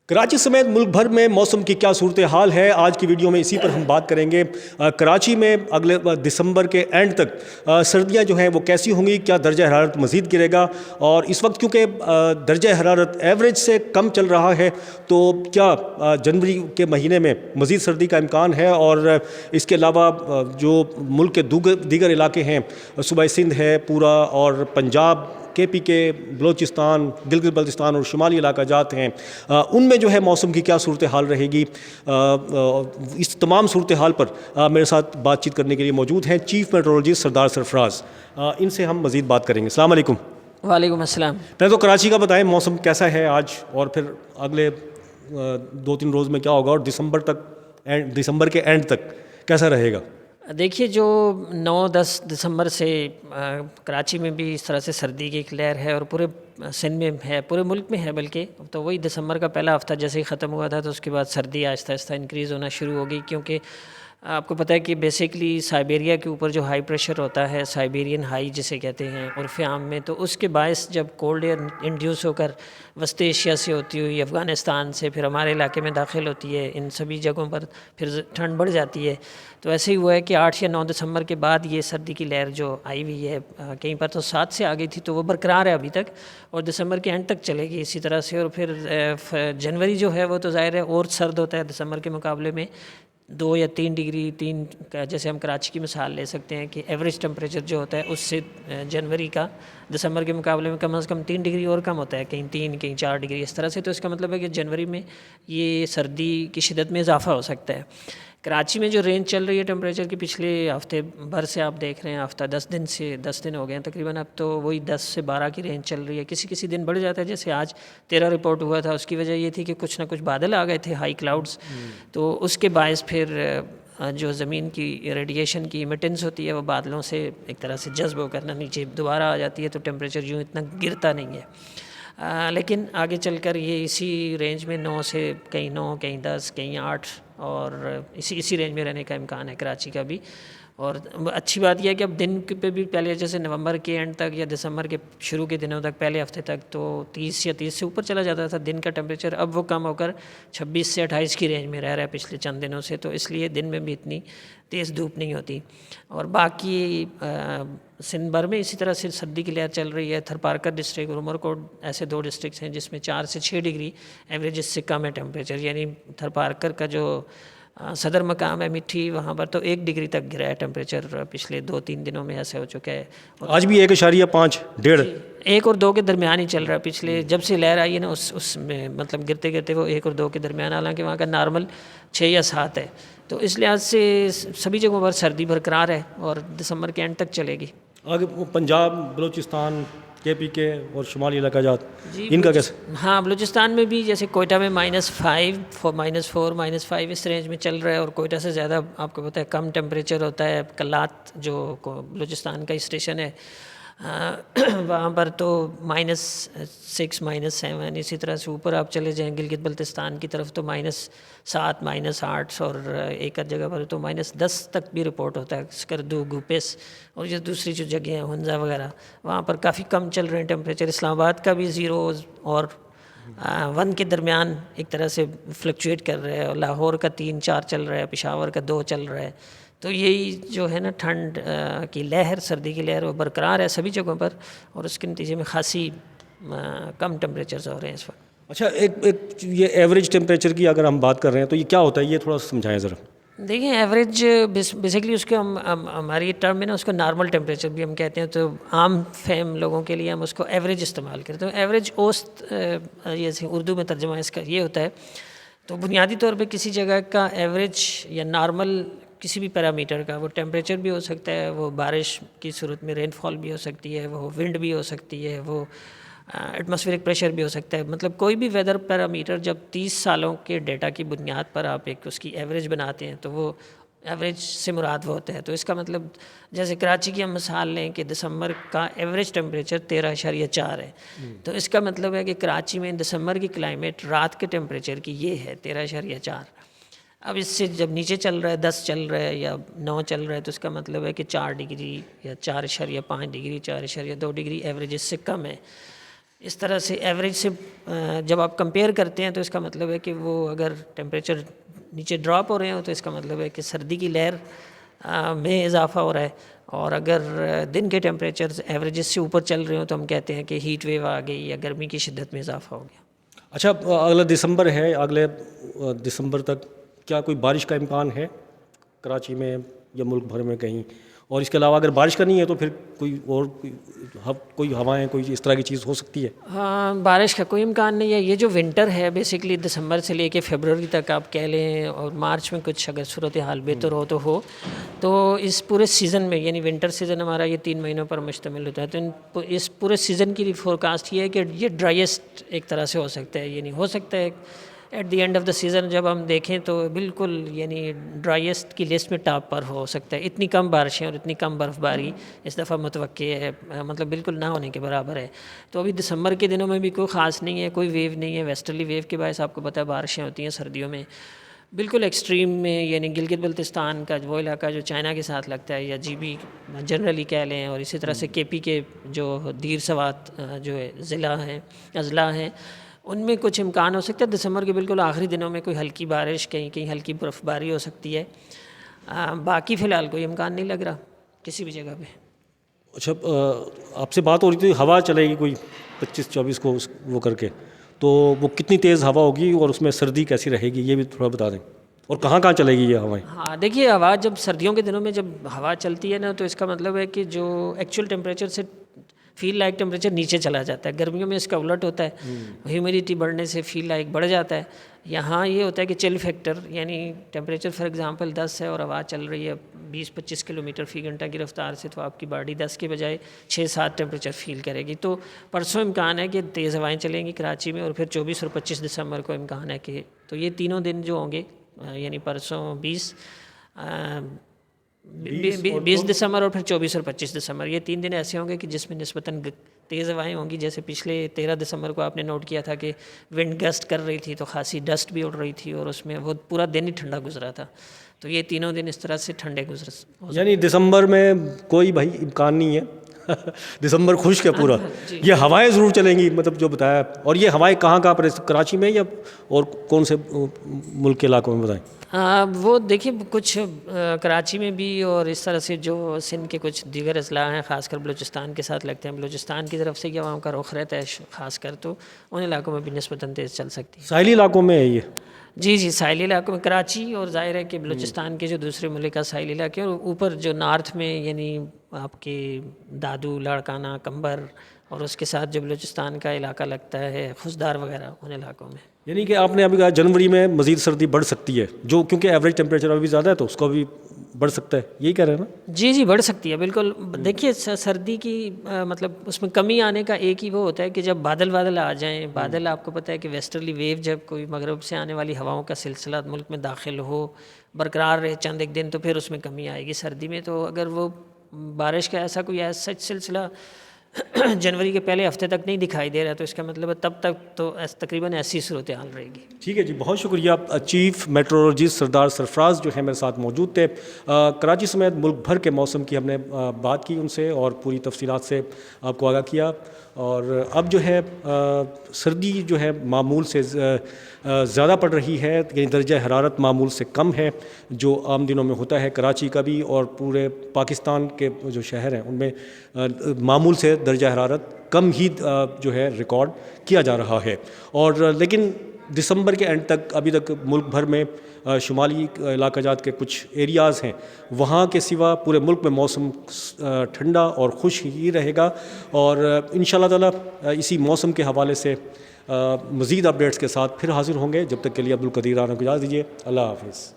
کراچی سمیت ملک بھر میں موسم کی کیا صورتحال ہے، آج کی ویڈیو میں اسی پر ہم بات کریں گے۔ کراچی میں اگلے دسمبر کے اینڈ تک سردیاں جو ہیں وہ کیسی ہوں گی، کیا درجہ حرارت مزید گرے گا، اور اس وقت کیونکہ درجہ حرارت ایوریج سے کم چل رہا ہے تو کیا جنوری کے مہینے میں مزید سردی کا امکان ہے، اور اس کے علاوہ جو ملک کے دیگر علاقے ہیں، صوبہ سندھ ہے پورا، اور پنجاب، KPK، بلوچستان، گلگت بلتستان اور شمالی علاقہ جات ہیں، ان میں جو ہے موسم کی کیا صورتحال رہے گی۔ اس تمام صورتحال پر میرے ساتھ بات چیت کرنے کے لیے موجود ہیں چیف میٹرولوجسٹ سردار سرفراز، ان سے ہم مزید بات کریں گے۔ السلام علیکم۔ وعلیکم السلام۔ پہلے تو کراچی کا بتائیں موسم کیسا ہے آج، اور پھر اگلے 2-3 روز میں کیا ہوگا، اور دسمبر کے اینڈ تک کیسا رہے گا؟ دیکھیے، جو 9-10 دسمبر سے کراچی میں بھی اس طرح سے سردی کی ایک لہر ہے، اور پورے سندھ میں ہے، پورے ملک میں ہے بلکہ، تو وہی دسمبر کا پہلا ہفتہ جیسے ہی ختم ہوا تھا تو اس کے بعد سردی آہستہ آہستہ انکریز ہونا شروع ہو گئی، کیونکہ آپ کو پتہ ہے کہ بیسیکلی سائبیریا کے اوپر جو ہائی پریشر ہوتا ہے، سائبیرین ہائی جسے کہتے ہیں عرف عام میں، تو اس کے باعث جب کولڈ ایئر انڈیوس ہو کر وسط ایشیا سے ہوتی ہوئی افغانستان سے پھر ہمارے علاقے میں داخل ہوتی ہے، ان سبھی جگہوں پر پھر ٹھنڈ بڑھ جاتی ہے۔ تو ایسے ہی ہوا ہے کہ 8 یا 9 دسمبر کے بعد یہ سردی کی لہر جو آئی ہوئی ہے، کہیں پر تو 7 سے آگئی تھی، تو وہ برقرار ہے ابھی تک، اور دسمبر کے اینڈ تک چلے گی اسی طرح سے۔ اور پھر جنوری جو ہے وہ تو ظاہر ہے اور سرد ہوتا ہے دسمبر کے مقابلے میں 2 یا 3 ڈگری، جیسے ہم کراچی کی مثال لے سکتے ہیں کہ ایوریج ٹمپریچر جو ہوتا ہے اس سے جنوری کا دسمبر کے مقابلے میں کم از کم 3 ڈگری اور کم ہوتا ہے، کہیں 3 کہیں 4 ڈگری اس طرح سے۔ تو اس کا مطلب ہے کہ جنوری میں یہ سردی کی شدت میں اضافہ ہو سکتا ہے۔ کراچی میں جو رینج چل رہی ہے ٹمپریچر کی، پچھلے ہفتے بھر سے آپ دیکھ رہے ہیں، ہفتہ 10 دن ہو گئے ہیں تقریباً، اب تو وہی 10 سے 12 کی رینج چل رہی ہے۔ کسی دن بڑھ جاتا ہے، جیسے آج 13 رپورٹ ہوا تھا، اس کی وجہ یہ تھی کہ کچھ نہ کچھ بادل آ گئے تھے، ہائی کلاؤڈز، تو اس کے باعث پھر جو زمین کی ریڈیشن کی ایمیٹنس ہوتی ہے وہ بادلوں سے ایک طرح سے جذب ہو کر نیچے دوبارہ آ جاتی ہے، تو ٹمپریچر یوں اتنا گرتا نہیں ہے، لیکن آگے چل کر یہ اسی رینج میں 9 سے کہیں 9 کہیں 10 کہیں 8 اور اسی رینج میں رہنے کا امکان ہے کراچی کا بھی۔ اور اچھی بات یہ ہے کہ اب دن پہ بھی پہلے جیسے نومبر کے اینڈ تک یا دسمبر کے شروع کے دنوں تک، پہلے ہفتے تک تو 30 یا 30 سے اوپر چلا جاتا تھا دن کا ٹمپریچر، اب وہ کم ہو کر 26 سے 28 کی رینج میں رہ رہا ہے پچھلے چند دنوں سے، تو اس لیے دن میں بھی اتنی تیز دھوپ نہیں ہوتی۔ اور باقی سندھ بھر میں اسی طرح سے سردی کی لہر چل رہی ہے۔ تھرپارکر ڈسٹرکٹ اور عمرکوٹ ایسے 2 ڈسٹرکٹس ہیں جس میں 4 سے 6 ڈگری ایوریج اس سے کم ہے ٹمپریچر، یعنی تھرپارکر کا جو صدر مقام ہے مٹھی، وہاں پر تو 1 ڈگری تک گرا ہے ٹمپریچر، پچھلے 2-3 دنوں میں ایسا ہو چکا ہے۔ آج بھی 1.5 1 اور 2 کے درمیان ہی چل رہا ہے، پچھلے جب سے لہر آئی ہے نا اس میں مطلب گرتے گرتے وہ 1 اور 2 کے درمیان، حالانکہ وہاں کا نارمل 6 یا 7 ہے، تو اس لحاظ سے سبھی جگہوں پر سردی برقرار ہے اور دسمبر کے اینڈ تک چلے گی۔ آگے پنجاب، بلوچستان، KPK اور شمالی علاقہ جات، ان کا کیسے؟ ہاں، بلوچستان میں بھی جیسے کوئٹہ میں -5 -4 -5 اس رینج میں چل رہا ہے، اور کوئٹہ سے زیادہ آپ کو پتہ ہے کم ٹمپریچر ہوتا ہے۔ کلات جو بلوچستان کا اسٹیشن ہے وہاں پر تو -6 -7، اسی طرح سے اوپر آپ چلے جائیں گلگت بلتستان کی طرف تو -7 -8، اور ایک جگہ پر تو -10 تک بھی رپورٹ ہوتا ہے، سکردو، گوپس اور یہ دوسری جو جگہیں ہیں ہنزا وغیرہ، وہاں پر کافی کم چل رہے ہیں ٹمپریچر۔ اسلام آباد کا بھی 0 اور 1 کے درمیان ایک طرح سے فلکچویٹ کر رہا ہے، اور لاہور کا 3-4 چل رہا ہے، پشاور کا 2 چل رہا ہے، تو یہی جو ہے نا ٹھنڈ کی لہر، سردی کی لہر وہ برقرار ہے سبھی جگہوں پر، اور اس کے نتیجے میں خاصی کم ٹمپریچرز ہو رہے ہیں اس وقت۔ اچھا، ایک یہ ایوریج ٹمپریچر کی اگر ہم بات کر رہے ہیں تو یہ کیا ہوتا ہے، یہ تھوڑا سمجھائیں ذرا۔ دیکھیں، ایوریج بیسیکلی اس کو ہماری ٹرم میں نا اس کو نارمل ٹمپریچر بھی ہم کہتے ہیں، تو عام فہم لوگوں کے لیے ہم اس کو ایوریج استعمال کرتے ہیں۔ ایوریج اوسط یہ اردو میں ترجمہ اس کا یہ ہوتا ہے، تو بنیادی طور پہ کسی جگہ کا ایوریج یا نارمل کسی بھی پیرامیٹر کا، وہ ٹیمپریچر بھی ہو سکتا ہے، وہ بارش کی صورت میں رین فال بھی ہو سکتی ہے، وہ ونڈ بھی ہو سکتی ہے، وہ ایٹماسفیرک پریشر بھی ہو سکتا ہے، مطلب کوئی بھی ویدر پیرامیٹر جب 30 سالوں کے ڈیٹا کی بنیاد پر آپ ایک اس کی ایوریج بناتے ہیں تو وہ ایوریج سے مراد وہ ہوتا ہے۔ تو اس کا مطلب جیسے کراچی کی ہم مثال لیں کہ دسمبر کا ایوریج ٹمپریچر 13.4 ہے، تو اس کا مطلب ہے کہ کراچی میں دسمبر کی کلائمیٹ رات کے ٹمپریچر کی یہ ہے 13.4۔ اب اس سے جب نیچے چل رہا ہے، 10 چل رہا ہے یا 9 چل رہا ہے، تو اس کا مطلب ہے کہ 4 ڈگری یا 4.5 ڈگری 4.2 ڈگری ایوریج اس سے کم ہے۔ اس طرح سے ایوریج سے جب آپ کمپیئر کرتے ہیں تو اس کا مطلب ہے کہ وہ اگر ٹیمپریچر نیچے ڈراپ ہو رہے ہوں تو اس کا مطلب ہے کہ سردی کی لہر میں اضافہ ہو رہا ہے، اور اگر دن کے ٹیمپریچرز ایوریجز سے اوپر چل رہے ہوں تو ہم کہتے ہیں کہ ہیٹ ویو آ گئی یا گرمی کی شدت میں اضافہ ہو گیا۔ اچھا، اگلا دسمبر ہے، اگلے دسمبر تک کیا کوئی بارش کا امکان ہے کراچی میں یا ملک بھر میں کہیں؟ اور اس کے علاوہ اگر بارش کرنی ہے تو پھر کوئی ہوائیں، کوئی اس طرح کی چیز ہو سکتی ہے؟ ہاں، بارش کا کوئی امکان نہیں ہے۔ یہ جو ونٹر ہے بیسکلی دسمبر سے لے کے فیبروری تک آپ کہہ لیں، اور مارچ میں کچھ اگر صورتحال بہتر ہو تو اس پورے سیزن میں، یعنی ونٹر سیزن ہمارا یہ 3 مہینوں پر مشتمل ہوتا ہے، تو اس پورے سیزن کی فورکاسٹ یہ ہے کہ یہ ڈرائیسٹ ایک طرح سے ہو سکتا ہے، یعنی ہو سکتا ہے at the end of the season جب ہم دیکھیں تو بالکل یعنی ڈرائیسٹ کی لسٹ میں ٹاپ پر ہو سکتا ہے۔ اتنی کم بارشیں اور اتنی کم برف باری اس دفعہ متوقع ہے، مطلب بالکل نہ ہونے کے برابر ہے۔ تو ابھی دسمبر کے دنوں میں بھی کوئی خاص نہیں ہے، کوئی ویو نہیں ہے، ویسٹرلی ویو کے باعث آپ کو پتہ ہے بارشیں ہوتی ہیں سردیوں میں بالکل ایکسٹریم میں، یعنی گلگت بلتستان کا وہ علاقہ جو چائنا کے ساتھ لگتا ہے، یا جی بی جنرلی کہہ لیں، اور اسی طرح سے کے پی کے جو دیر سوات جو ضلع ہیں، اضلاع ہیں، ان میں کچھ امکان ہو سکتا ہے دسمبر کے بالکل آخری دنوں میں کوئی ہلکی بارش، کہیں ہلکی برف باری ہو سکتی ہے۔ باقی فی الحال کوئی امکان نہیں لگ رہا کسی بھی جگہ پہ۔ اچھا، آپ سے بات ہو رہی تھی ہوا چلے گی کوئی 25-24 کو وہ کر کے، تو وہ کتنی تیز ہوا ہوگی اور اس میں سردی کیسی رہے گی یہ بھی تھوڑا بتا دیں، اور کہاں کہاں چلے گی یہ ہوائیں؟ ہاں دیکھیے، ہوا جب سردیوں کے دنوں میں جب ہوا چلتی ہے نا تو اس کا مطلب ہے کہ جو ایکچوئل ٹیمپریچر سے فیل لائک ٹیمپریچر نیچے چلا جاتا ہے۔ گرمیوں میں اس کا الٹ ہوتا ہے، ہیومیڈیٹی بڑھنے سے فیل لائک بڑھ جاتا ہے۔ یہاں یہ ہوتا ہے کہ چل فیکٹر، یعنی ٹیمپریچر فار ایگزامپل 10 ہے اور ہوا چل رہی ہے 20-25 کلومیٹر فی گھنٹہ کی رفتار سے، تو آپ کی باڈی 10 کے بجائے 6-7 ٹیمپریچر فیل کرے گی۔ تو پرسوں امکان ہے کہ تیز ہوائیں چلیں گی کراچی میں، اور پھر 24 اور 25 دسمبر کو امکان ہے کہ، تو یہ تینوں دن جو ہوں گے، یعنی پرسوں 20 دسمبر اور پھر 24 اور 25 دسمبر، یہ 3 دن ایسے ہوں گے کہ جس میں نسبتاً تیز ہوائیں ہوں گی۔ جیسے پچھلے 13 دسمبر کو آپ نے نوٹ کیا تھا کہ ونڈ گسٹ کر رہی تھی تو خاصی ڈسٹ بھی اڑ رہی تھی، اور اس میں وہ پورا دن ہی ٹھنڈا گزرا تھا۔ تو یہ تینوں دن اس طرح سے ٹھنڈے گزر، یعنی دسمبر میں کوئی بھائی امکان نہیں ہے دسمبر خشک ہے پورا، یہ ہوائیں ضرور چلیں گی مطلب جو بتایا۔ اور یہ ہوائیں کہاں کہاں پر، کراچی میں یا اور کون سے ملک کے علاقوں میں بتائیں؟ وہ دیکھیے کچھ کراچی میں بھی، اور اس طرح سے جو سندھ کے کچھ دیگر اضلاع ہیں خاص کر بلوچستان کے ساتھ لگتے ہیں، بلوچستان کی طرف سے یہ عوام کا رخ رہتا ہے خاص کر، تو ان علاقوں میں بھی نسبتاً تیز چل سکتی ہے۔ ساحلی علاقوں میں ہے یہ؟ جی، ساحلی علاقوں میں کراچی، اور ظاہر ہے کہ بلوچستان کے جو دوسرے ملک کا ساحلی علاقے، اور اوپر جو نارتھ میں یعنی آپ کے دادو، لاڑکانہ، کمبر، اور اس کے ساتھ جو بلوچستان کا علاقہ لگتا ہے خزدار وغیرہ، ان علاقوں میں۔ یعنی کہ آپ نے ابھی کہا جنوری میں مزید سردی بڑھ سکتی ہے، جو کیونکہ ایوریج ٹیمپریچر ابھی زیادہ ہے تو اس کو بھی بڑھ سکتا ہے، یہی کہہ رہے ہیں نا؟ جی، بڑھ سکتی ہے بالکل۔ دیکھیے سردی کی مطلب اس میں کمی آنے کا ایک ہی وہ ہوتا ہے کہ جب بادل آ جائیں، بادل آپ کو پتہ ہے کہ ویسٹرلی ویو جب کوئی مغرب سے آنے والی ہواؤں کا سلسلہ ملک میں داخل ہو، برقرار رہے چند ایک دن، تو پھر اس میں کمی آئے گی سردی میں۔ تو اگر وہ بارش کا ایسا کوئی سچ سلسلہ جنوری کے پہلے ہفتے تک نہیں دکھائی دے رہا، تو اس کا مطلب ہے تب تک تو تقریباً ایسی صورتحال رہے گی۔ ٹھیک ہے جی، بہت شکریہ۔ چیف میٹرولوجسٹ سردار سرفراز جو ہے میرے ساتھ موجود تھے۔ کراچی سمیت ملک بھر کے موسم کی ہم نے بات کی ان سے، اور پوری تفصیلات سے آپ کو آگاہ کیا۔ اور اب جو ہے سردی جو ہے معمول سے زیادہ پڑ رہی ہے، یعنی درجہ حرارت معمول سے کم ہے، جو عام دنوں میں ہوتا ہے کراچی کا بھی، اور پورے پاکستان کے جو شہر ہیں ان میں معمول سے درجہ حرارت کم ہی جو ہے ریکارڈ کیا جا رہا ہے۔ اور لیکن دسمبر کے اینڈ تک ابھی تک ملک بھر میں شمالی علاقہ جات کے کچھ ایریاز ہیں، وہاں کے سوا پورے ملک میں موسم ٹھنڈا اور خشک ہی رہے گا۔ اور انشاءاللہ تعالی اسی موسم کے حوالے سے مزید اپڈیٹس کے ساتھ پھر حاضر ہوں گے۔ جب تک کے لیے عبدالقدیر رانا کو اجازت دیجیے، اللہ حافظ۔